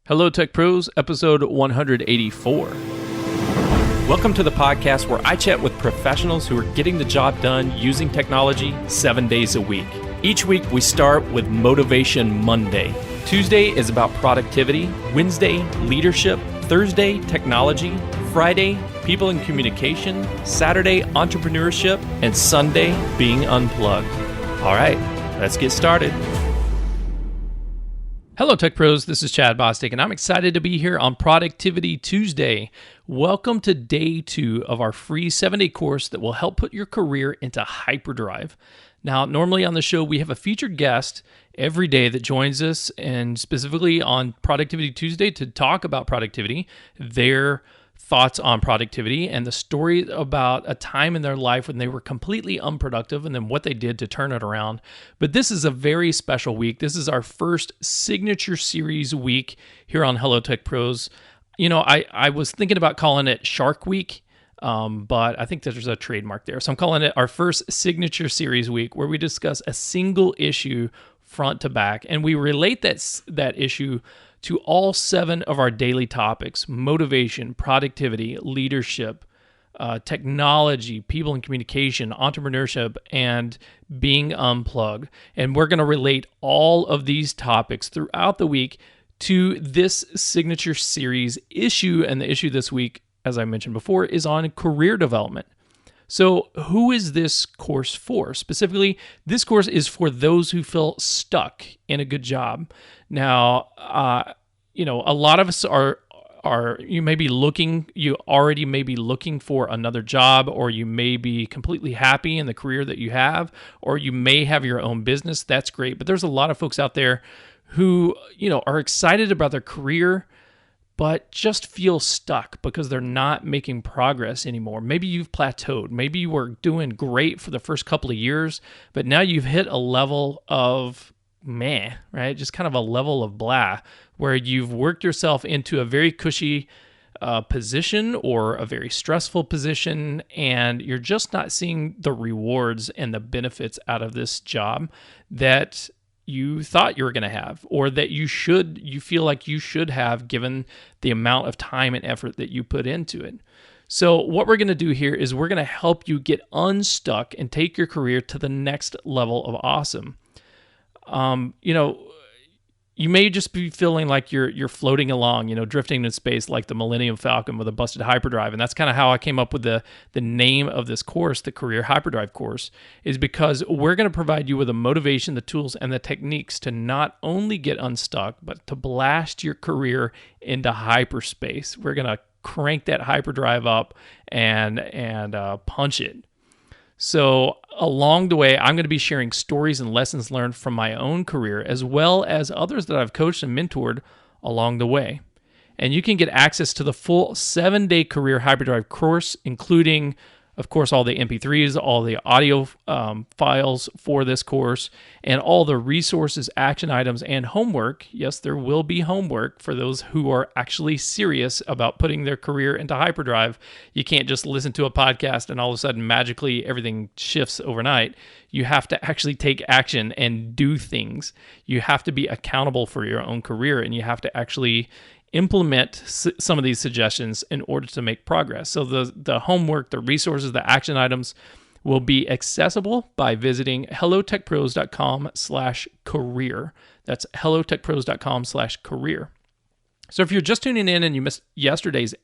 Hello, Tech Pros, episode 184. Welcome to the podcast where I chat with professionals who are getting the job done using technology 7 days a week. Each week, we start with Motivation Monday. Tuesday is about productivity, Wednesday, leadership, Thursday, technology, Friday, people and communication, Saturday, entrepreneurship, and Sunday, being unplugged. All right, let's get started. Hello, Tech Pros. This is Chad Bostic, and I'm excited to be here on Productivity Tuesday. Welcome to day 2 of our free 7-day course that will help put your career into hyperdrive. Now, normally on the show, we have a featured guest every day that joins us, and specifically on Productivity Tuesday to talk about productivity, their thoughts on productivity, and the story about a time in their life when they were completely unproductive and then what they did to turn it around. But this is a very special week. This is our first signature series week here on Hello Tech Pros. You know, I was thinking about calling it Shark Week, but I think there's a trademark there. So I'm calling it our first signature series week where we discuss a single issue front to back, and we relate that issue to all 7 of our daily topics: motivation, productivity, leadership, technology, people and communication, entrepreneurship, and being unplugged. And we're going to relate all of these topics throughout the week to this signature series issue. And the issue this week, as I mentioned before, is on career development. So who is this course for? Specifically, this course is for those who feel stuck in a good job. Now, a lot of us are you already may be looking for another job, or you may be completely happy in the career that you have, or you may have your own business. That's great. But there's a lot of folks out there who, are excited about their career, but just feel stuck because they're not making progress anymore. Maybe you've plateaued. Maybe you were doing great for the first couple of years, but now you've hit a level of meh, right? Just kind of a level of blah, where you've worked yourself into a very cushy position or a very stressful position, and you're just not seeing the rewards and the benefits out of this job that you thought you were going to have, or that you feel like you should have, given the amount of time and effort that you put into it. So what we're going to do here is we're going to help you get unstuck and take your career to the next level of awesome. You may just be feeling like you're floating along, drifting in space like the Millennium Falcon with a busted hyperdrive. And that's kind of how I came up with the name of this course, the Career Hyperdrive course, is because we're going to provide you with the motivation, the tools, and the techniques to not only get unstuck, but to blast your career into hyperspace. We're going to crank that hyperdrive up and punch it. So along the way, I'm going to be sharing stories and lessons learned from my own career, as well as others that I've coached and mentored along the way. And you can get access to the full 7-day Career Hyperdrive course, including, of course, all the MP3s, all the audio files for this course, and all the resources, action items, and homework. Yes, there will be homework for those who are actually serious about putting their career into hyperdrive. You can't just listen to a podcast and all of a sudden magically everything shifts overnight. You have to actually take action and do things. You have to be accountable for your own career, and you have to actually implement some of these suggestions in order to make progress. So the homework, the resources, the action items will be accessible by visiting hellotechpros.com/career. That's hellotechpros.com/career. So if you're just tuning in and you missed yesterday's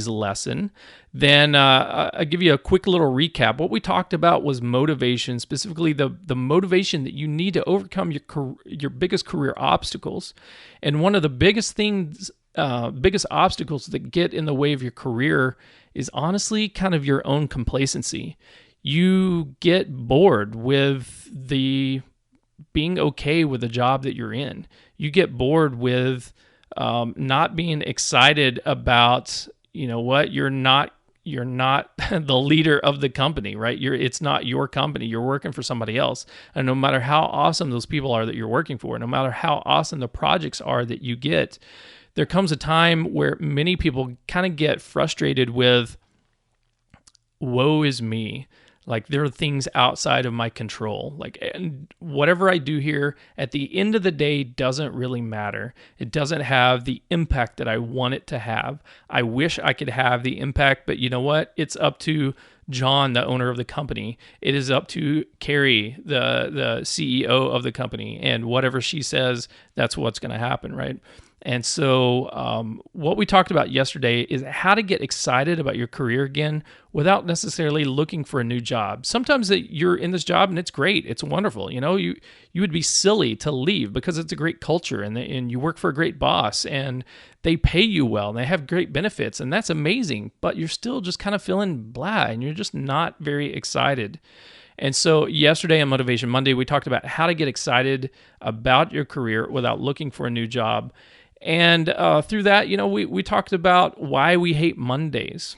lesson, then I'll give you a quick little recap. What we talked about was motivation, specifically the motivation that you need to overcome your biggest career obstacles. And one of the biggest obstacles that get in the way of your career is honestly kind of your own complacency. You get bored with being okay with the job that you're in. You get bored with not being excited about, you're not the leader of the company, right? It's not your company. You're working for somebody else. And no matter how awesome those people are that you're working for, no matter how awesome the projects are that you get, there comes a time where many people kind of get frustrated with, woe is me. Like there are things outside of my control. Like, and whatever I do here at the end of the day doesn't really matter. It doesn't have the impact that I want it to have. I wish I could have the impact, but you know what? It's up to John, the owner of the company. It is up to Carrie, the CEO of the company, and whatever she says, that's what's going to happen, right? And so what we talked about yesterday is how to get excited about your career again without necessarily looking for a new job. Sometimes you're in this job and it's great. It's wonderful. You know, you would be silly to leave because it's a great culture and you work for a great boss and they pay you well and they have great benefits and that's amazing. But you're still just kind of feeling blah and you're just not very excited. And so yesterday on Motivation Monday, we talked about how to get excited about your career without looking for a new job. And through that, you know, we talked about why we hate Mondays.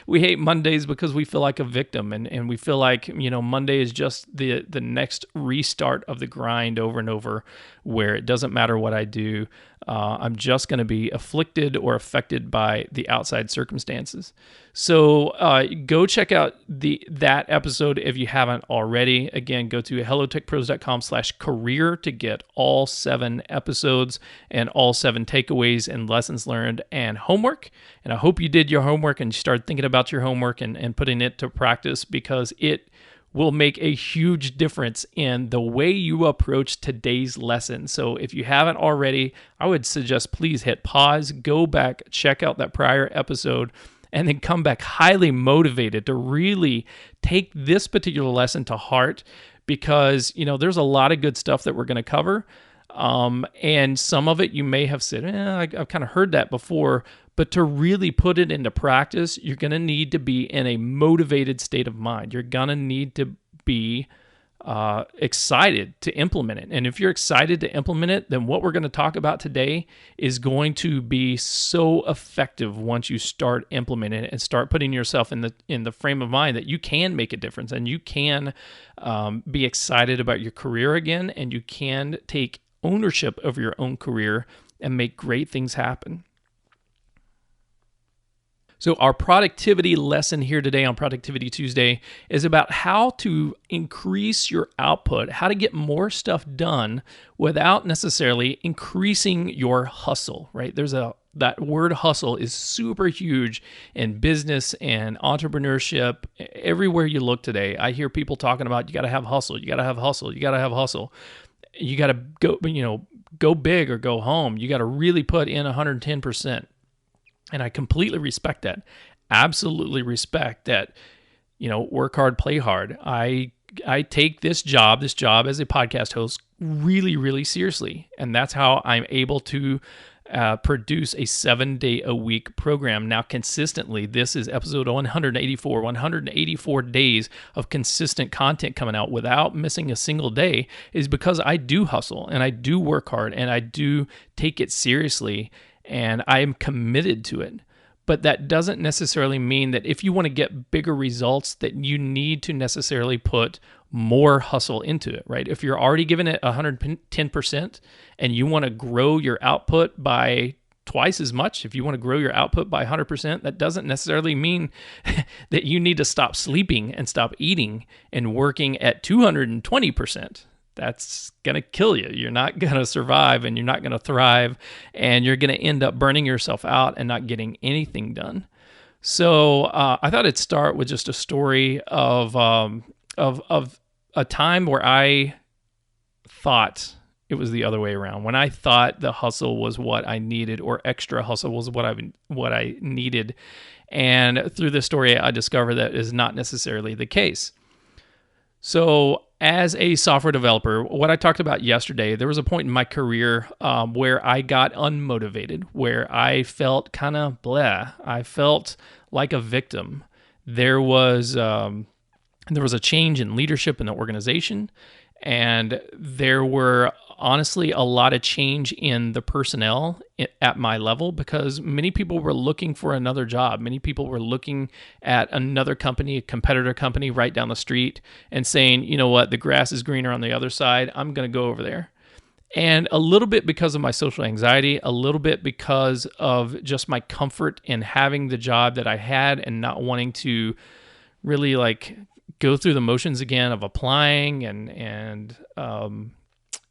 We hate Mondays because we feel like a victim and we feel like, you know, Monday is just the next restart of the grind over and over where it doesn't matter what I do. I'm just going to be afflicted or affected by the outside circumstances. So go check out that episode if you haven't already. Again, go to hellotechpros.com/career to get all 7 episodes and all 7 takeaways and lessons learned and homework. And I hope you did your homework and you started thinking about your homework and putting it to practice because it will make a huge difference in the way you approach today's lesson. So if you haven't already, I would suggest please hit pause, go back, check out that prior episode, and then come back highly motivated to really take this particular lesson to heart because, you know, there's a lot of good stuff that we're going to cover. And some of it you may have said, I've kind of heard that before, but to really put it into practice, you're going to need to be in a motivated state of mind. You're going to need to be excited to implement it. And if you're excited to implement it, then what we're going to talk about today is going to be so effective once you start implementing it and start putting yourself in the frame of mind that you can make a difference and you can be excited about your career again and you can take ownership of your own career and make great things happen. So our productivity lesson here today on Productivity Tuesday is about how to increase your output, how to get more stuff done without necessarily increasing your hustle, right? That word hustle is super huge in business and entrepreneurship. Everywhere you look today, I hear people talking about you got to have hustle, you got to have hustle, you got to have hustle. You got to go big or go home. You got to really put in 110%. And I completely respect that. Absolutely respect that, you know, work hard, play hard. I take this job as a podcast host really, really seriously. And that's how I'm able to produce a 7-day-a-week program now consistently. This is episode 184 days of consistent content coming out without missing a single day is because I do hustle and I do work hard and I do take it seriously. And I am committed to it. But that doesn't necessarily mean that if you want to get bigger results, that you need to necessarily put more hustle into it, right? If you're already giving it 110% and you want to grow your output by twice as much, if you want to grow your output by 100%, that doesn't necessarily mean that you need to stop sleeping and stop eating and working at 220%. That's going to kill you. You're not going to survive and you're not going to thrive and you're going to end up burning yourself out and not getting anything done. So I thought I'd start with just a story of a time where I thought it was the other way around. When I thought the hustle was what I needed or extra hustle was what I needed. And through this story, I discovered that is not necessarily the case. So as a software developer, what I talked about yesterday, there was a point in my career where I got unmotivated, where I felt kind of blah. I felt like a victim. There was a change in leadership in the organization, and there were honestly a lot of change in the personnel at my level because many people were looking for another job. Many people were looking at another company, a competitor company right down the street and saying, you know what, the grass is greener on the other side. I'm going to go over there. And a little bit because of my social anxiety, a little bit because of just my comfort in having the job that I had and not wanting to really like go through the motions again of applying and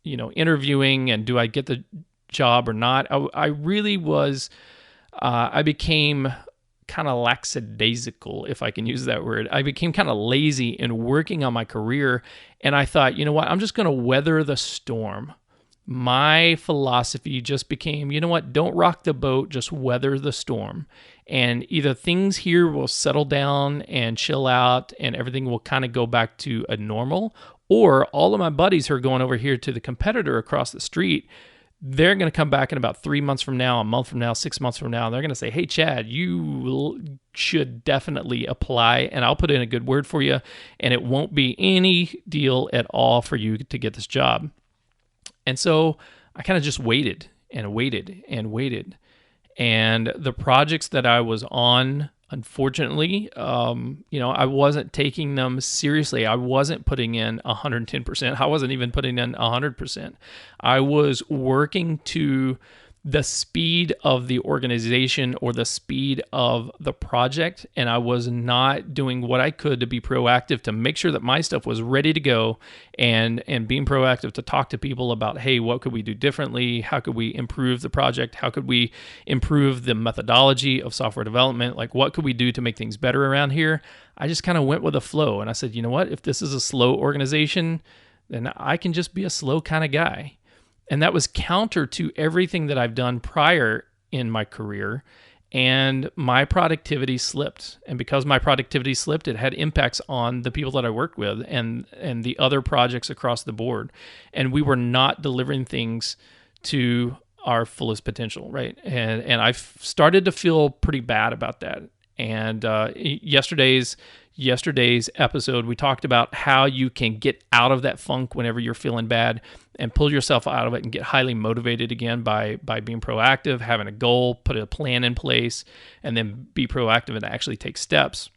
interviewing and do I get the job or not. I really was, I became kind of lackadaisical, if I can use that word. I became kind of lazy in working on my career. And I thought, you know what, I'm just going to weather the storm. My philosophy just became, you know what, don't rock the boat, just weather the storm. And either things here will settle down and chill out and everything will kind of go back to a normal, or all of my buddies who are going over here to the competitor across the street, they're going to come back in about 3 months from now, a month from now, 6 months from now, and they're going to say, hey, Chad, you should definitely apply, and I'll put in a good word for you, and it won't be any deal at all for you to get this job. And so I kind of just waited and waited and waited. And the projects that I was on, unfortunately, I wasn't taking them seriously. I wasn't putting in 110%. I wasn't even putting in 100%. I was working to the speed of the organization or the speed of the project, and I was not doing what I could to be proactive to make sure that my stuff was ready to go, and being proactive to talk to people about, hey, what could we do differently? How could we improve the project? How could we improve the methodology of software development? Like, what could we do to make things better around here? I just kind of went with the flow, and I said, you know what? If this is a slow organization, then I can just be a slow kind of guy. And that was counter to everything that I've done prior in my career. And my productivity slipped. And because my productivity slipped, it had impacts on the people that I worked with and the other projects across the board. And we were not delivering things to our fullest potential, right? And I started to feel pretty bad about that. And yesterday's episode, we talked about how you can get out of that funk whenever you're feeling bad and pull yourself out of it and get highly motivated again by being proactive, having a goal, put a plan in place, and then be proactive and actually take steps.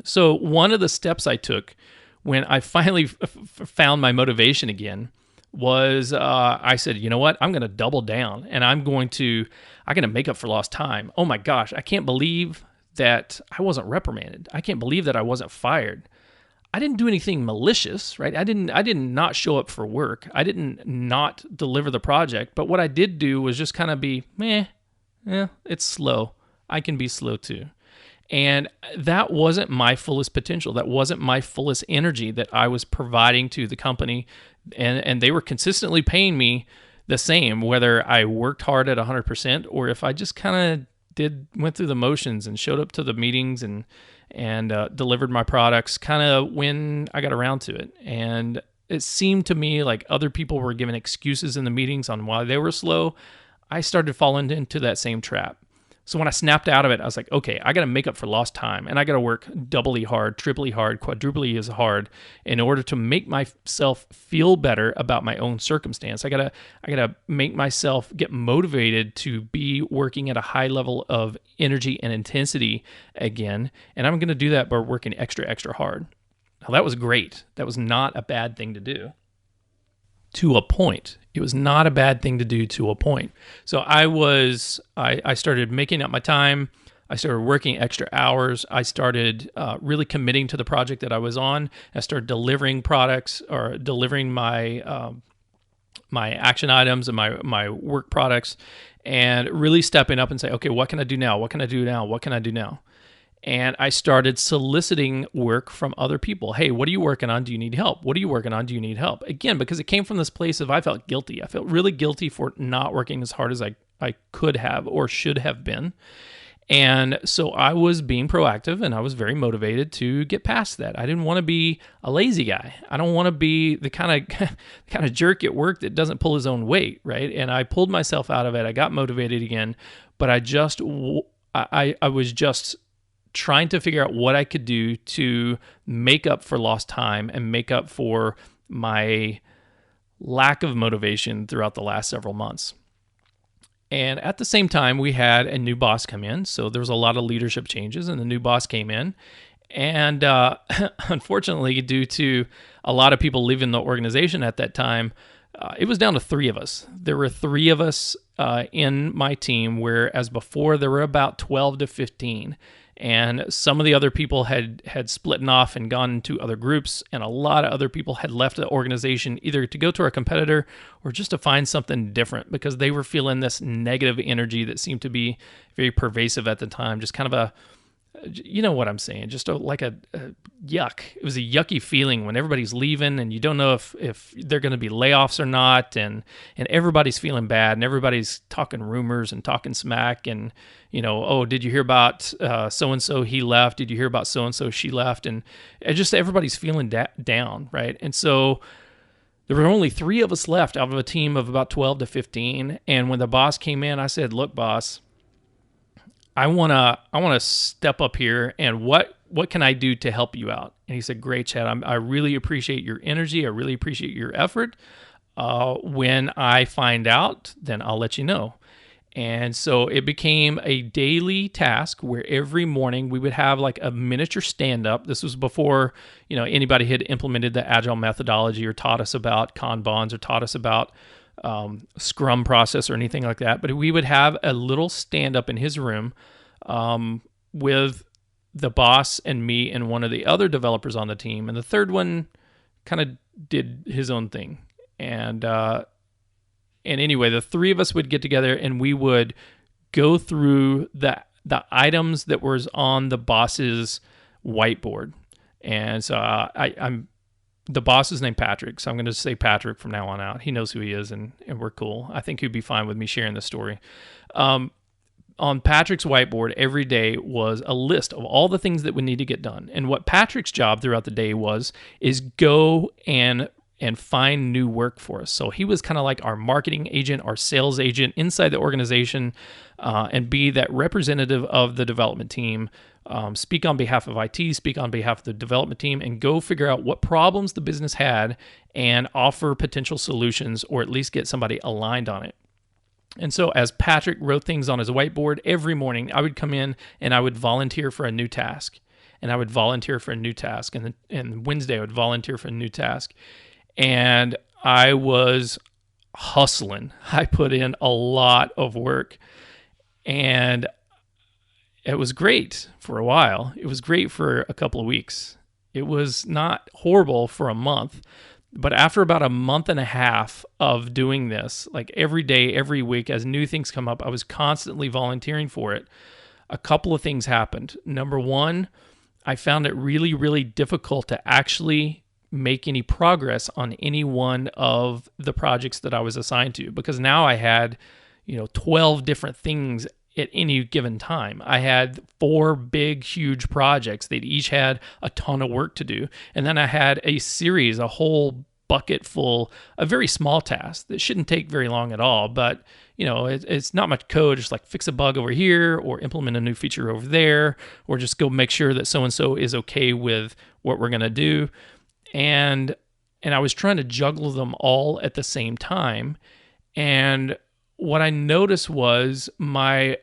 So one of the steps I took when I finally found my motivation again was I said, you know what, I'm going to double down and I'm going to make up for lost time. Oh my gosh, I can't believe that I wasn't reprimanded. I can't believe that I wasn't fired. I didn't do anything malicious, right? I didn't not show up for work. I didn't not deliver the project. But what I did do was just kind of be, it's slow. I can be slow too. And that wasn't my fullest potential. That wasn't my fullest energy that I was providing to the company. And they were consistently paying me the same, whether I worked hard at 100% or if I just kind of went through the motions and showed up to the meetings and delivered my products kind of when I got around to it. And it seemed to me like other people were giving excuses in the meetings on why they were slow. I started falling into that same trap. So when I snapped out of it, I was like, okay, I got to make up for lost time, and I got to work doubly hard, triply hard, quadruply as hard in order to make myself feel better about my own circumstance. I gotta make myself get motivated to be working at a high level of energy and intensity again, and I'm going to do that by working extra hard. Now that was great. That was not a bad thing to do. To a point. It was not a bad thing to do to a point. So I started making up my time. I started working extra hours. I started really committing to the project that I was on. I started delivering products or delivering my my action items and my work products, and really stepping up and say, okay, what can I do now? What can I do now? What can I do now? And I started soliciting work from other people. Hey, what are you working on? Do you need help? What are you working on? Do you need help? Again, because it came from this place of I felt guilty. I felt really guilty for not working as hard as I could have or should have been. And so I was being proactive and I was very motivated to get past that. I didn't want to be a lazy guy. I don't want to be the kind of jerk at work that doesn't pull his own weight, right? And I pulled myself out of it. I got motivated again, but I was just trying to figure out what I could do to make up for lost time and make up for my lack of motivation throughout the last several months. And at the same time, we had a new boss come in. So there was a lot of leadership changes, and the new boss came in. And unfortunately, due to a lot of people leaving the organization at that time, it was down to 3 of us. There were 3 of us in my team, whereas before there were about 12 to 15. And some of the other people had splitting off and gone to other groups, and a lot of other people had left the organization either to go to our competitor or just to find something different because they were feeling this negative energy that seemed to be very pervasive at the time. Just kind of a, you know what I'm saying, just like a yuck. It was a yucky feeling when everybody's leaving and you don't know if they're going to be layoffs or not, and everybody's feeling bad and everybody's talking rumors and talking smack and, oh, did you hear about so-and-so, he left? Did you hear about so-and-so, she left? And it just everybody's feeling down, right? And so there were only 3 of us left out of a team of about 12 to 15. And when the boss came in, I said, look, boss, I wanna step up here, and what can I do to help you out? And he said, great, Chad. I really appreciate your energy. I really appreciate your effort. When I find out, then I'll let you know. And so it became a daily task where every morning we would have like a miniature stand-up. This was before anybody had implemented the Agile methodology or taught us about Kanbans or taught us about Scrum process or anything like that. But we would have a little stand-up in his room with the boss and me and one of the other developers on the team. And the third one kind of did his own thing. And anyway, the 3 of us would get together and we would go through the items that was on the boss's whiteboard. And so the boss is named Patrick, so I'm going to say Patrick from now on out. He knows who he is, and we're cool. I think he'd be fine with me sharing this story. On Patrick's whiteboard every day was a list of all the things that would need to get done. And what Patrick's job throughout the day is go and find new work for us. So he was kind of like our marketing agent, our sales agent inside the organization, and be that representative of the development team, speak on behalf of IT, speak on behalf of the development team, and go figure out what problems the business had and offer potential solutions, or at least get somebody aligned on it. And so as Patrick wrote things on his whiteboard, every morning I would come in and I would volunteer for a new task. And I would volunteer for a new task. And Wednesday I would volunteer for a new task. And I was hustling. I put in a lot of work. And it was great for a while. It was great for a couple of weeks. It was not horrible for a month. But after about a month and a half of doing this, like every day, every week, as new things come up, I was constantly volunteering for it. A couple of things happened. Number one, I found it really, really difficult to actually make any progress on any one of the projects that I was assigned to, because now I had, 12 different things at any given time. I had 4 big, huge projects. They each had a ton of work to do. And then I had a whole bucket full of very small tasks that shouldn't take very long at all. But, it's not much code, just like fix a bug over here or implement a new feature over there, or just go make sure that so-and-so is okay with what we're going to do. And I was trying to juggle them all at the same time. And what I noticed was my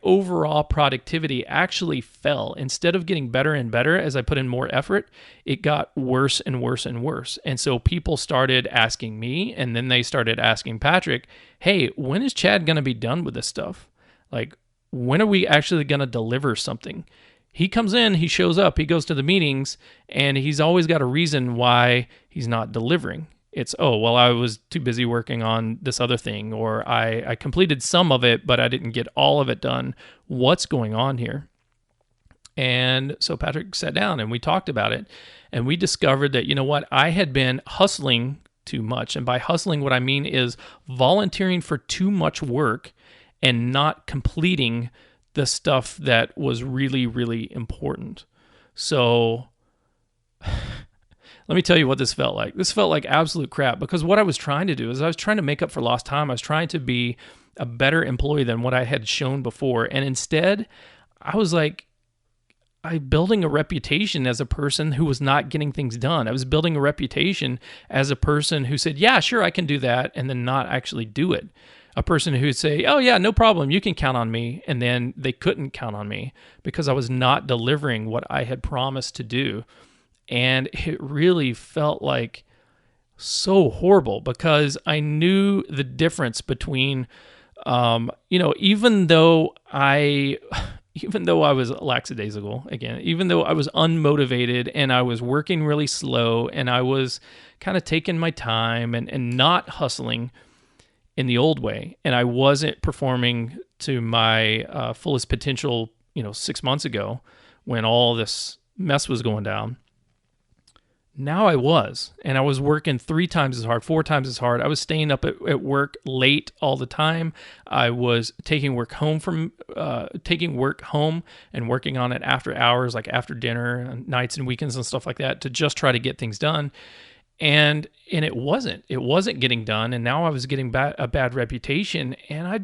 overall productivity actually fell. Instead of getting better and better as I put in more effort, it got worse and worse and worse. And so people started asking me, and then they started asking Patrick, hey, when is Chad going to be done with this stuff? Like, when are we actually going to deliver something? He comes in, he shows up, he goes to the meetings, and he's always got a reason why he's not delivering. It's, oh, well, I was too busy working on this other thing, or I completed some of it, but I didn't get all of it done. What's going on here? And so Patrick sat down and we talked about it, and we discovered that, I had been hustling too much. And by hustling, what I mean is volunteering for too much work and not completing the stuff that was really, really important. So let me tell you what this felt like. This felt like absolute crap, because what I was trying to do is I was trying to make up for lost time. I was trying to be a better employee than what I had shown before. And instead, I was like, building a reputation as a person who was not getting things done. I was building a reputation as a person who said, yeah, sure, I can do that, and then not actually do it. A person who would say, oh yeah, no problem, you can count on me, and then they couldn't count on me because I was not delivering what I had promised to do. And it really felt like so horrible, because I knew the difference between, even though I even though I was lackadaisical, again, even though I was unmotivated and I was working really slow and I was kind of taking my time and not hustling in the old way, and I wasn't performing to my fullest potential, 6 months ago when all this mess was going down. Now I was, and I was working 3 times as hard, 4 times as hard. I was staying up at work late all the time. I was taking work home and working on it after hours, like after dinner, and nights and weekends and stuff like that, to just try to get things done. And it wasn't getting done. And now I was getting a bad reputation. And I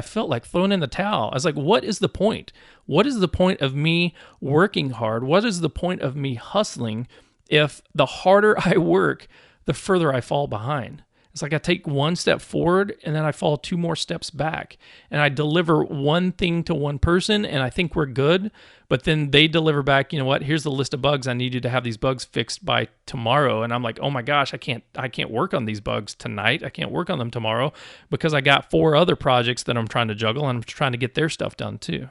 felt like throwing in the towel. I was like, what is the point? What is the point of me working hard? What is the point of me hustling if the harder I work, the further I fall behind? It's like I take 1 step forward and then I fall 2 more steps back. And I deliver one thing to one person and I think we're good, but then they deliver back, you know what, here's the list of bugs. I need you to have these bugs fixed by tomorrow. And I'm like, oh my gosh, I can't work on these bugs tonight. I can't work on them tomorrow because I got 4 other projects that I'm trying to juggle and I'm trying to get their stuff done too.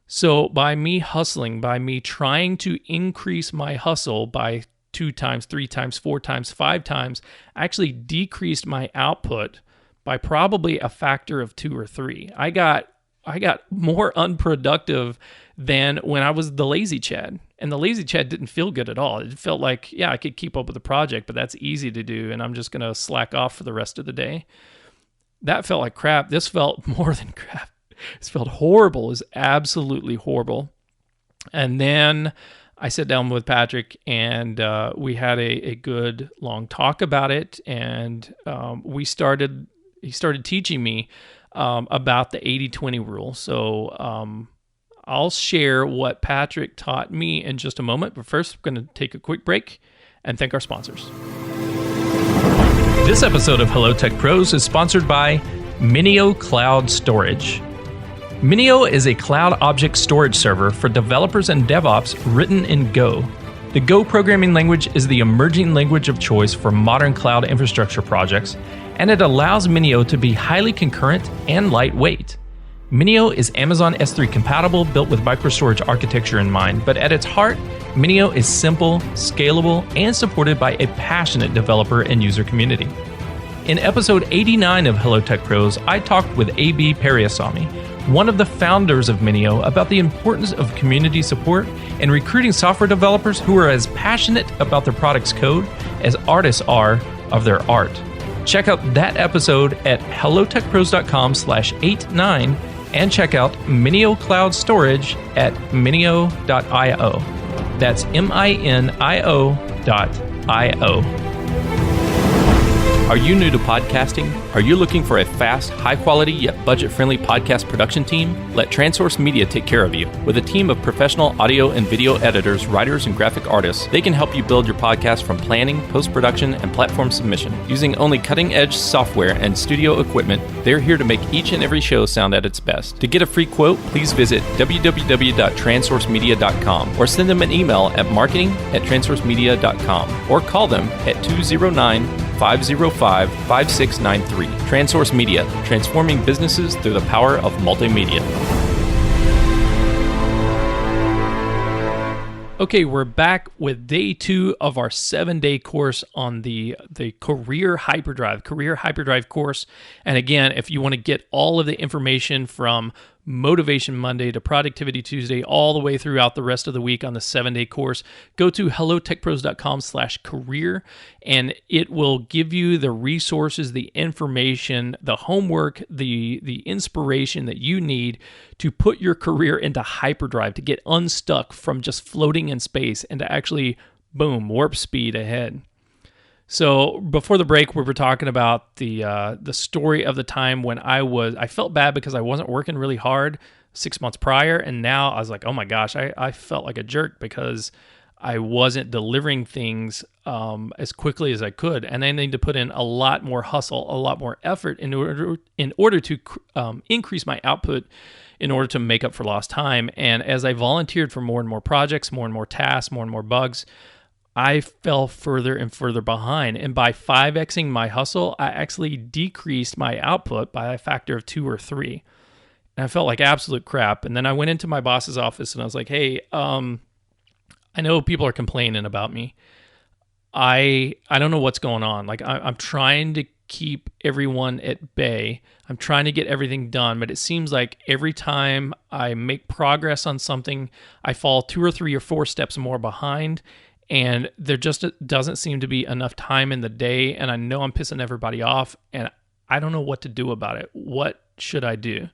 So by me hustling, by me trying to increase my hustle by 2 times, 3 times, 4 times, 5 times, I actually decreased my output by probably a factor of 2 or 3. I got more unproductive than when I was the lazy Chad. And the lazy Chad didn't feel good at all. It felt like, yeah, I could keep up with the project, but that's easy to do, and I'm just going to slack off for the rest of the day. That felt like crap. This felt more than crap. This felt horrible. It was absolutely horrible. And then I sat down with Patrick and we had a good long talk about it. And he started teaching me about the 80-20 rule. So I'll share what Patrick taught me in just a moment. But first, we're going to take a quick break and thank our sponsors. This episode of Hello Tech Pros is sponsored by Minio Cloud Storage. Minio is a cloud object storage server for developers and DevOps written in Go. The Go programming language is the emerging language of choice for modern cloud infrastructure projects, and it allows Minio to be highly concurrent and lightweight. Minio is Amazon S3 compatible, built with microstorage architecture in mind, but at its heart, Minio is simple, scalable, and supported by a passionate developer and user community. In episode 89 of Hello Tech Pros, I talked with A.B. Periasamy, one of the founders of Minio, about the importance of community support and recruiting software developers who are as passionate about their product's code as artists are of their art. Check out that episode at hellotechpros.com/89 and check out Minio Cloud Storage at minio.io. That's minio.io. Are you new to podcasting? Are you looking for a fast, high-quality, yet budget-friendly podcast production team? Let TransSource Media take care of you. With a team of professional audio and video editors, writers, and graphic artists, they can help you build your podcast from planning, post-production, and platform submission. Using only cutting-edge software and studio equipment, they're here to make each and every show sound at its best. To get a free quote, please visit www.transsourcemedia.com or send them an email at marketing@transsourcemedia.com or call them at 209-505-5693. TransSource Media, transforming businesses through the power of multimedia. Okay, we're back with day 2 of our 7-day course on the Career Hyperdrive course. And again, if you want to get all of the information from Motivation Monday to Productivity Tuesday, all the way throughout the rest of the week on the 7-day course, go to hellotechpros.com/career, and it will give you the resources, the information, the homework, the inspiration that you need to put your career into hyperdrive, to get unstuck from just floating in space and to actually, boom, warp speed ahead. So before the break, we were talking about the story of the time when I felt bad because I wasn't working really hard 6 months prior, and now I was like, oh my gosh, I felt like a jerk because I wasn't delivering things as quickly as I could, and I need to put in a lot more hustle, a lot more effort in order to increase my output, in order to make up for lost time. And as I volunteered for more and more projects, more and more tasks, more and more bugs, I fell further and further behind. And by 5xing my hustle, I actually decreased my output by a factor of 2 or 3. And I felt like absolute crap. And then I went into my boss's office and I was like, hey, I know people are complaining about me. I don't know what's going on. Like I'm trying to keep everyone at bay. I'm trying to get everything done, but it seems like every time I make progress on something, I fall 2 or 3 or 4 steps more behind, and there just doesn't seem to be enough time in the day, and I know I'm pissing everybody off, and I don't know what to do about it. What should I do?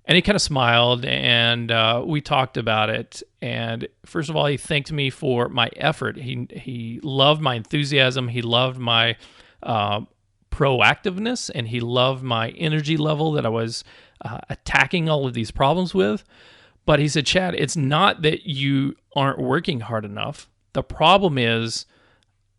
And he kind of smiled, and we talked about it. And first of all, he thanked me for my effort. He loved my enthusiasm. He loved my proactiveness, and he loved my energy level that I was attacking all of these problems with. But he said, Chad, it's not that you aren't working hard enough. The problem is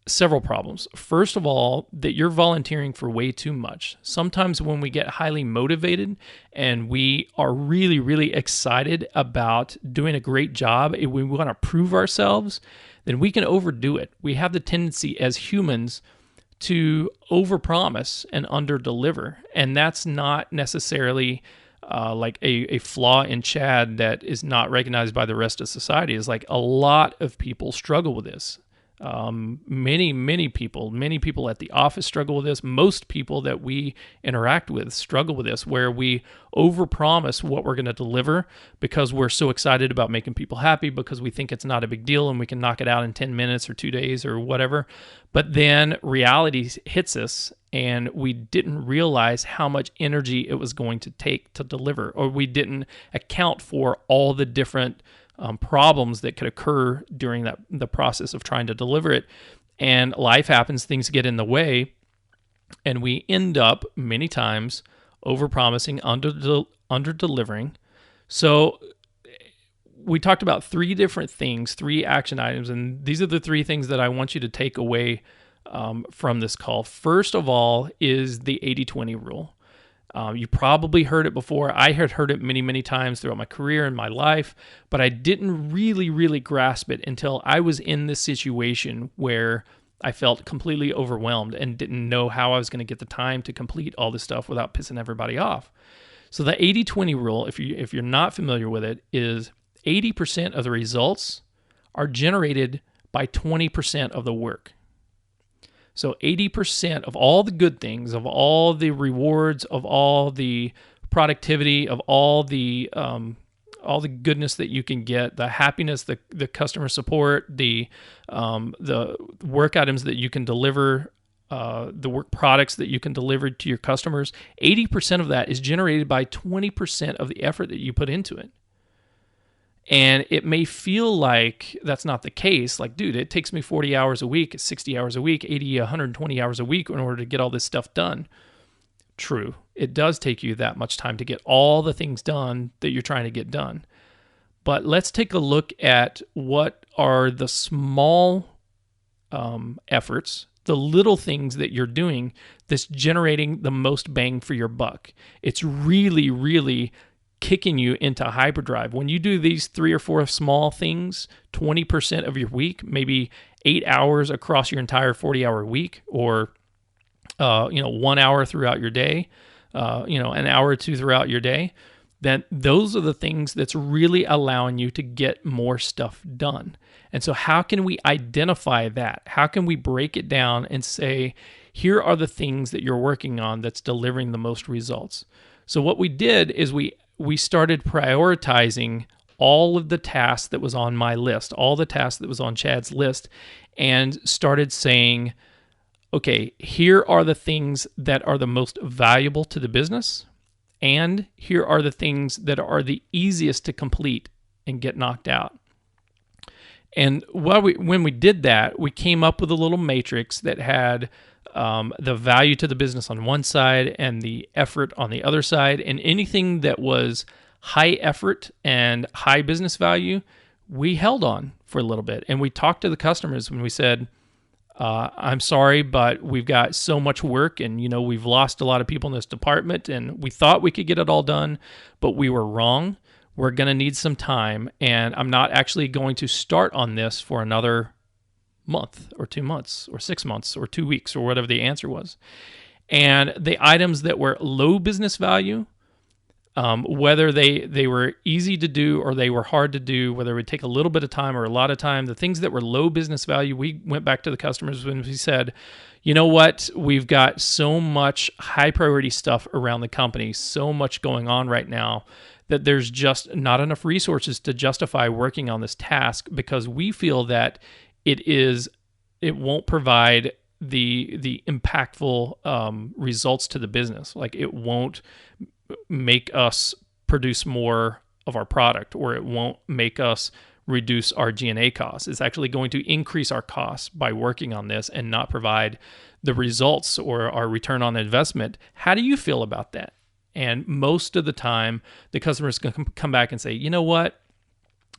several problems. First of all, that you're volunteering for way too much. Sometimes when we get highly motivated and we are really, really excited about doing a great job, and we want to prove ourselves, then we can overdo it. We have the tendency as humans to overpromise and underdeliver, and that's not necessarily like a flaw in Chad that is not recognized by the rest of society. Is like a lot of people struggle with this. Many people at the office struggle with this. Most people that we interact with struggle with this, where we overpromise what we're going to deliver because we're so excited about making people happy, because we think it's not a big deal and we can knock it out in 10 minutes or 2 days or whatever. But then reality hits us and we didn't realize how much energy it was going to take to deliver, or we didn't account for all the different problems that could occur during the process of trying to deliver it. And life happens, things get in the way, and we end up many times overpromising, under-delivering. So we talked about 3 different things, 3 action items, and these are the 3 things that I want you to take away from this call. First of all is the 80-20 rule. You probably heard it before. I had heard it many, many times throughout my career and my life, but I didn't really, really grasp it until I was in this situation where I felt completely overwhelmed and didn't know how I was going to get the time to complete all this stuff without pissing everybody off. So the 80-20 rule, if you're not familiar with it, is 80% of the results are generated by 20% of the work. So 80% of all the good things, of all the rewards, of all the productivity, of all the goodness that you can get, the happiness, the customer support, the work items that you can deliver, the work products that you can deliver to your customers, 80% of that is generated by 20% of the effort that you put into it. And it may feel like that's not the case. Like, dude, it takes me 40 hours a week, 60 hours a week, 80, 120 hours a week in order to get all this stuff done. True. It does take you that much time to get all the things done that you're trying to get done. But let's take a look at what are the small efforts, the little things that you're doing that's generating the most bang for your buck. It's really, really kicking you into hyperdrive. When you do these 3 or 4 small things, 20% of your week, maybe 8 hours across your entire 40-hour week, or 1 hour throughout your day, an hour or 2 throughout your day, then those are the things that's really allowing you to get more stuff done. And so how can we identify that? How can we break it down and say, here are the things that you're working on that's delivering the most results? So what we did is we started prioritizing all of the tasks that was on my list, all the tasks that was on Chad's list, and started saying, okay, here are the things that are the most valuable to the business, and here are the things that are the easiest to complete and get knocked out. And when we did that, we came up with a little matrix that had the value to the business on one side and the effort on the other side. And anything that was high effort and high business value, we held on for a little bit. And we talked to the customers when we said, I'm sorry, but we've got so much work and, we've lost a lot of people in this department and we thought we could get it all done, but we were wrong. We're going to need some time. And I'm not actually going to start on this for another month or 2 months or 6 months or 2 weeks or whatever the answer was. And the items that were low business value, whether they were easy to do or they were hard to do, whether it would take a little bit of time or a lot of time, the things that were low business value, we went back to the customers when we said, you know what, we've got so much high priority stuff around the company, so much going on right now that there's just not enough resources to justify working on this task because we feel that it won't provide the impactful results to the business. Like it won't make us produce more of our product, or it won't make us reduce our G&A costs. It's actually going to increase our costs by working on this and not provide the results or our return on investment. How do you feel about that? And most of the time, the customers can come back and say, you know what?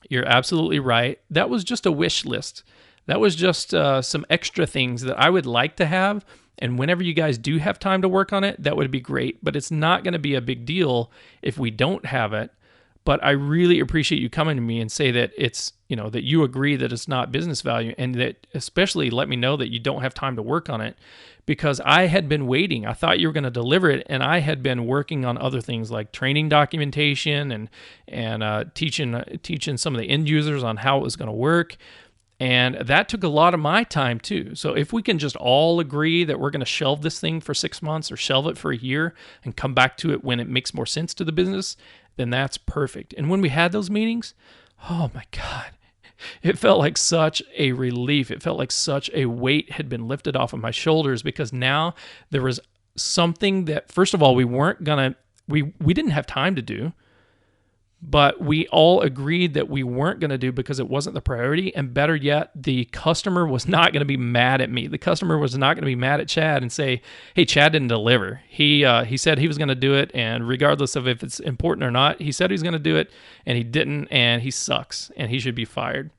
You're absolutely right. That was just a wish list. That was just some extra things that I would like to have. And whenever you guys do have time to work on it, that would be great. But it's not going to be a big deal if we don't have it. But I really appreciate you coming to me and say that it's, that you agree that it's not business value, and that especially let me know that you don't have time to work on it, because I had been waiting. I thought you were going to deliver it, and I had been working on other things like training documentation and teaching some of the end users on how it was going to work. And that took a lot of my time too. So if we can just all agree that we're going to shelve this thing for 6 months or shelve it for a year and come back to it when it makes more sense to the business, then that's perfect. And when we had those meetings, oh my God, it felt like such a relief. It felt like such a weight had been lifted off of my shoulders, because now there was something that, first of all, we didn't have time to do, but we all agreed that we weren't going to do because it wasn't the priority. And better yet, the customer was not going to be mad at me. The customer was not going to be mad at Chad and say, hey, Chad didn't deliver. He said he was going to do it, and regardless of if it's important or not, he said he was going to do it, and he didn't, and he sucks, and he should be fired.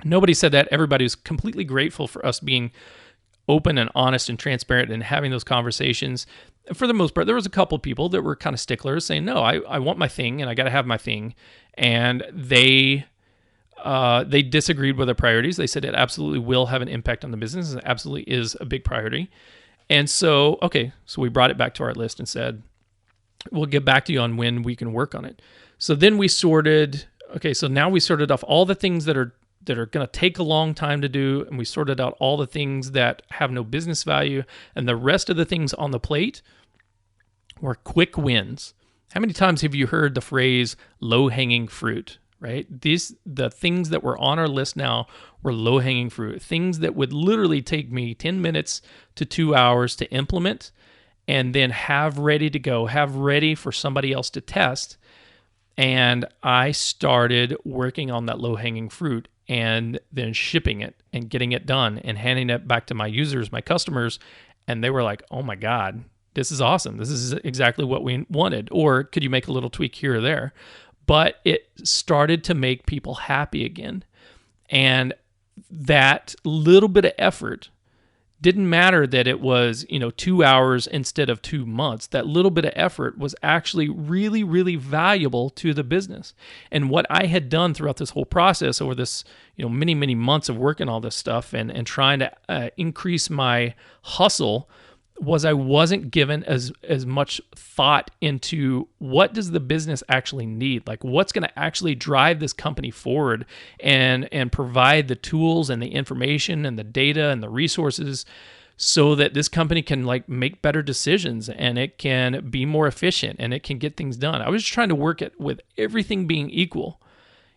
Nobody said that. Everybody was completely grateful for us being open and honest and transparent and having those conversations. For the most part, there was a couple people that were kind of sticklers saying, no, I want my thing and I got to have my thing. And they disagreed with their priorities. They said it absolutely will have an impact on the business. It absolutely is a big priority. And so we brought it back to our list and said, we'll get back to you on when we can work on it. So then we sorted off all the things that are going to take a long time to do, and we sorted out all the things that have no business value, and the rest of the things on the plate were quick wins. How many times have you heard the phrase low-hanging fruit, right? The things that were on our list now were low-hanging fruit, things that would literally take me 10 minutes to 2 hours to implement and then have ready to go, have ready for somebody else to test. And I started working on that low-hanging fruit and then shipping it and getting it done and handing it back to my users, my customers. And they were like, oh my God, this is awesome. This is exactly what we wanted. Or could you make a little tweak here or there? But it started to make people happy again. And that little bit of effort didn't matter that it was, 2 hours instead of 2 months. That little bit of effort was actually really, really valuable to the business. And what I had done throughout this whole process over this, many, many months of working all this stuff and trying to increase my hustle was I wasn't given as much thought into what does the business actually need? Like what's going to actually drive this company forward and provide the tools and the information and the data and the resources so that this company can make better decisions and it can be more efficient and it can get things done. I was just trying to work it with everything being equal.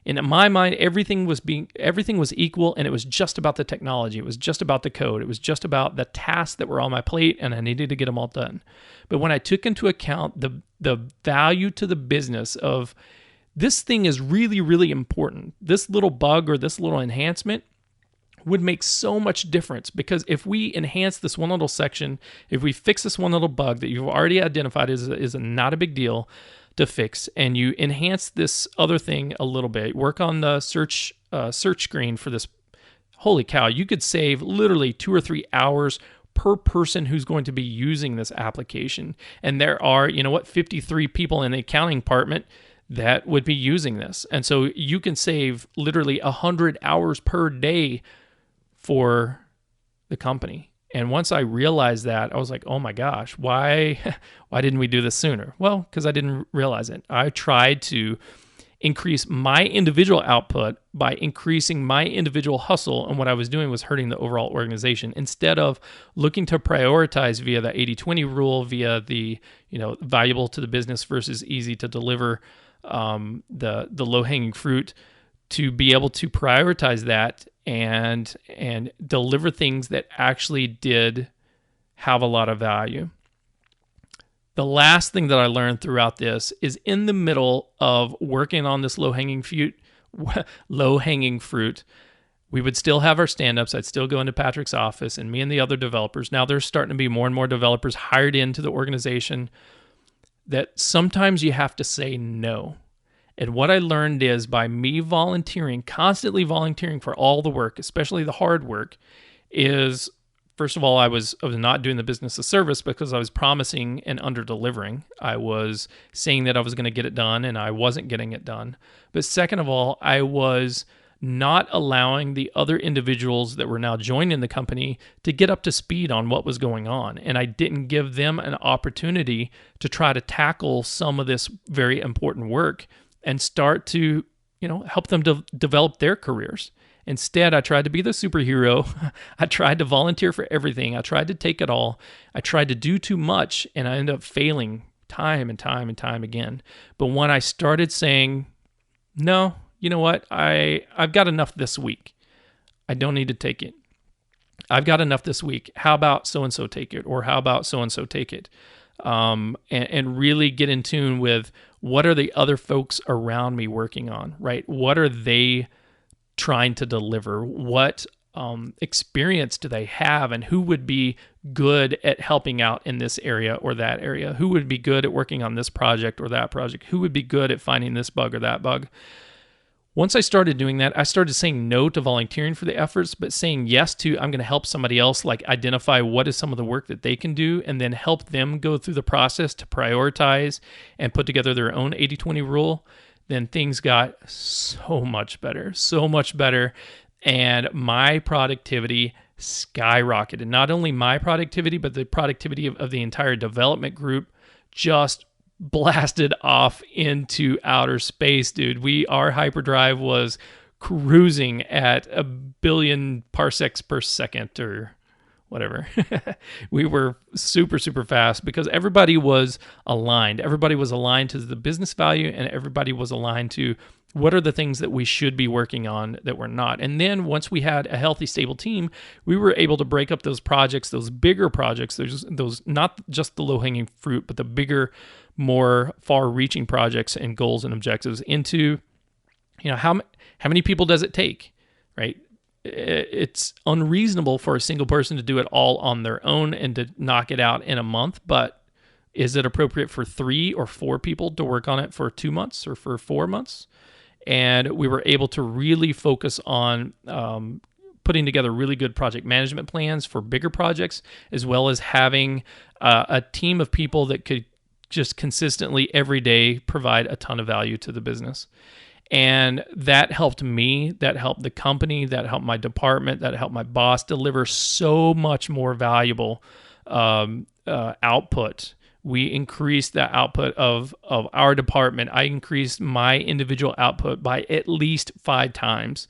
And in my mind, everything was equal, and it was just about the technology. It was just about the code. It was just about the tasks that were on my plate, and I needed to get them all done. But when I took into account the value to the business of this thing is really, really important, this little bug or this little enhancement would make so much difference, because if we enhance this one little section, if we fix this one little bug that you've already identified is not a big deal to fix, and you enhance this other thing a little bit, work on the search screen for this, holy cow, you could save literally 2 or 3 hours per person who's going to be using this application. And there are, 53 people in the accounting department that would be using this. And so you can save literally 100 hours per day for the company. And once I realized that, I was like, oh my gosh, why didn't we do this sooner? Well, because I didn't realize it. I tried to increase my individual output by increasing my individual hustle, and what I was doing was hurting the overall organization instead of looking to prioritize via the 80-20 rule, via the valuable to the business versus easy to deliver, the low-hanging fruit, to be able to prioritize that and deliver things that actually did have a lot of value. The last thing that I learned throughout this is, in the middle of working on this low-hanging fruit, we would still have our stand-ups. I'd still go into Patrick's office, and me and the other developers. Now there's starting to be more and more developers hired into the organization, that sometimes you have to say no. And what I learned is, by me constantly volunteering for all the work, especially the hard work, is, first of all, I was not doing the business a service because I was promising and under-delivering. I was saying that I was going to get it done, and I wasn't getting it done. But second of all, I was not allowing the other individuals that were now joining the company to get up to speed on what was going on. And I didn't give them an opportunity to try to tackle some of this very important work and start to, help them develop their careers. Instead, I tried to be the superhero. I tried to volunteer for everything. I tried to take it all. I tried to do too much, and I ended up failing time and time and time again. But when I started saying, no, you know what? I've got enough this week. I don't need to take it. I've got enough this week. How about so-and-so take it? Or how about so-and-so take it? And really get in tune with, what are the other folks around me working on, right? What are they trying to deliver? What experience do they have? And who would be good at helping out in this area or that area? Who would be good at working on this project or that project? Who would be good at finding this bug or that bug? Once I started doing that, I started saying no to volunteering for the efforts, but saying yes to, I'm going to help somebody else, like identify what is some of the work that they can do, and then help them go through the process to prioritize and put together their own 80-20 rule. Then things got so much better. And my productivity skyrocketed. Not only my productivity, but the productivity of the entire development group just blasted off into outer space, dude. Our Hyperdrive was cruising at 1 billion parsecs per second or whatever. We were super, super fast because everybody was aligned. Everybody was aligned to the business value, and everybody was aligned to what are the things that we should be working on that we're not. And then once we had a healthy, stable team, we were able to break up those projects, those bigger projects, those not just the low-hanging fruit, but the bigger, more far-reaching projects and goals and objectives into, how many people does it take, right? It's unreasonable for a single person to do it all on their own and to knock it out in a month, but is it appropriate for 3 or 4 people to work on it for 2 months or for 4 months? And we were able to really focus on putting together really good project management plans for bigger projects, as well as having a team of people that could just consistently every day provide a ton of value to the business. And that helped me, that helped the company, that helped my department, that helped my boss deliver so much more valuable output. We increased the output of our department. I increased my individual output by at least 5 times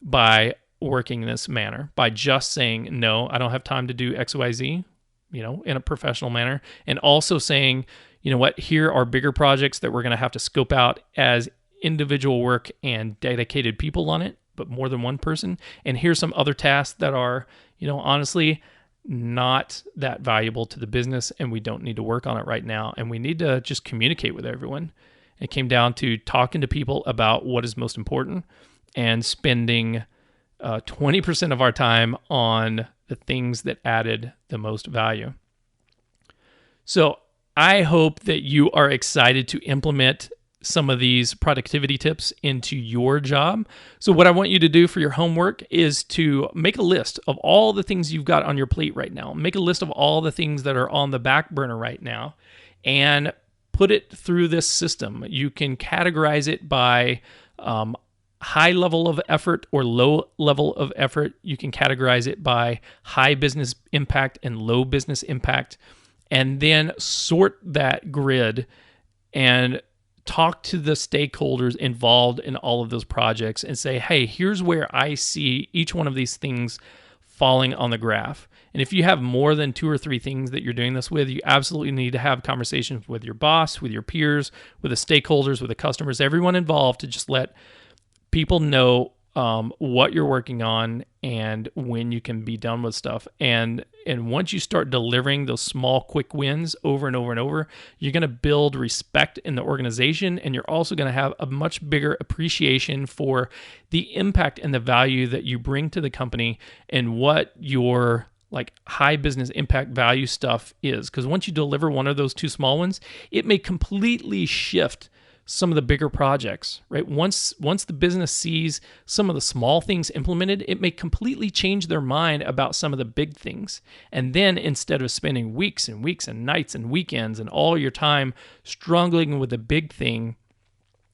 by working in this manner, by just saying, no, I don't have time to do XYZ, in a professional manner. And also saying, you know what, here are bigger projects that we're going to have to scope out as individual work and dedicated people on it, but more than one person. And here's some other tasks that are, honestly, not that valuable to the business, and we don't need to work on it right now. And we need to just communicate with everyone. It came down to talking to people about what is most important and spending 20% of our time on the things that added the most value. So I hope that you are excited to implement some of these productivity tips into your job. So what I want you to do for your homework is to make a list of all the things you've got on your plate right now. Make a list of all the things that are on the back burner right now and put it through this system. You can categorize it by high level of effort or low level of effort. You can categorize it by high business impact and low business impact, and then sort that grid and talk to the stakeholders involved in all of those projects and say, hey, here's where I see each one of these things falling on the graph. And if you have more than 2 or 3 things that you're doing this with, you absolutely need to have conversations with your boss, with your peers, with the stakeholders, with the customers, everyone involved, to just let people know what you're working on and when you can be done with stuff. And once you start delivering those small, quick wins over and over and over, you're going to build respect in the organization, and you're also going to have a much bigger appreciation for the impact and the value that you bring to the company and what your like high business impact value stuff is. Because once you deliver one of those 2 small ones, it may completely shift some of the bigger projects, right? Once the business sees some of the small things implemented, it may completely change their mind about some of the big things. And then instead of spending weeks and weeks and nights and weekends and all your time struggling with the big thing,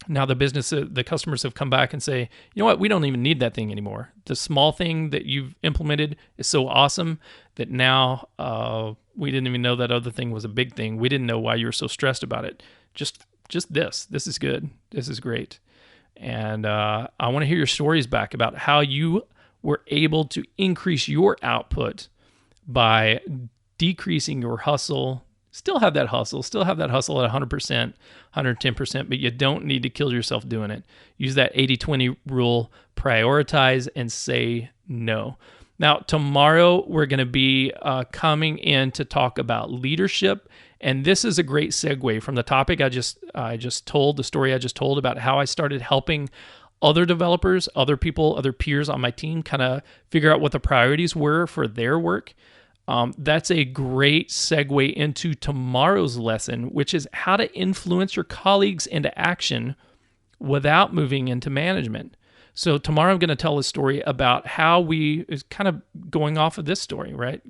now the customers have come back and say, you know what, we don't even need that thing anymore. The small thing that you've implemented is so awesome that now we didn't even know that other thing was a big thing. We didn't know why you were so stressed about it. Just this is good. This is great. And I want to hear your stories back about how you were able to increase your output by decreasing your hustle. Still have that hustle at 100%, 110%, but you don't need to kill yourself doing it. Use that 80-20 rule, prioritize, and say no. Now, tomorrow we're going to be coming in to talk about leadership, and this is a great segue from the topic I just told, the story I just told about how I started helping other developers, other people, other peers on my team kind of figure out what the priorities were for their work. That's a great segue into tomorrow's lesson, which is how to influence your colleagues into action without moving into management. So tomorrow I'm going to tell a story about how is kind of going off of this story, right?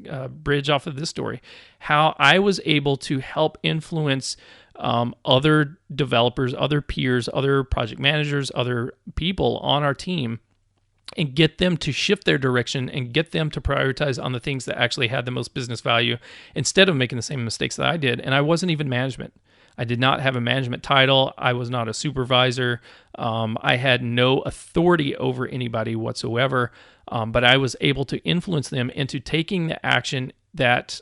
Bridge off of this story, how I was able to help influence other developers, other peers, other project managers, other people on our team, and get them to shift their direction and get them to prioritize on the things that actually had the most business value instead of making the same mistakes that I did. And I wasn't even management. I did not have a management title. I was not a supervisor. I had no authority over anybody whatsoever, but I was able to influence them into taking the action that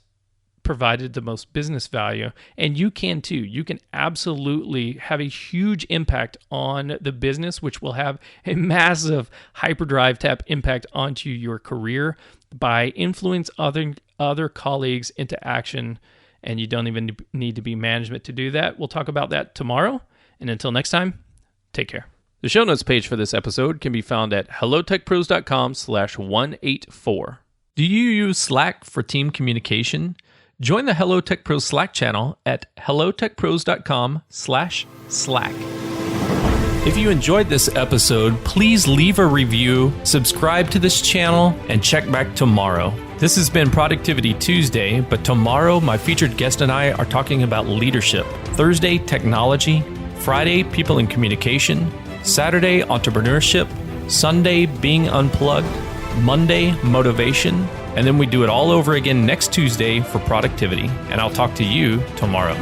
provided the most business value. And you can too. You can absolutely have a huge impact on the business, which will have a massive hyperdrive type impact onto your career by influence other colleagues into action. And you don't even need to be management to do that. We'll talk about that tomorrow. And until next time, take care. The show notes page for this episode can be found at hellotechpros.com/184. Do you use Slack for team communication? Join the Hello Tech Pros Slack channel at hellotechpros.com/Slack. If you enjoyed this episode, please leave a review, subscribe to this channel, and check back tomorrow. This has been Productivity Tuesday, but tomorrow my featured guest and I are talking about leadership. Thursday, technology. Friday, people and communication. Saturday, entrepreneurship. Sunday, being unplugged. Monday, motivation. And then we do it all over again next Tuesday for productivity. And I'll talk to you tomorrow.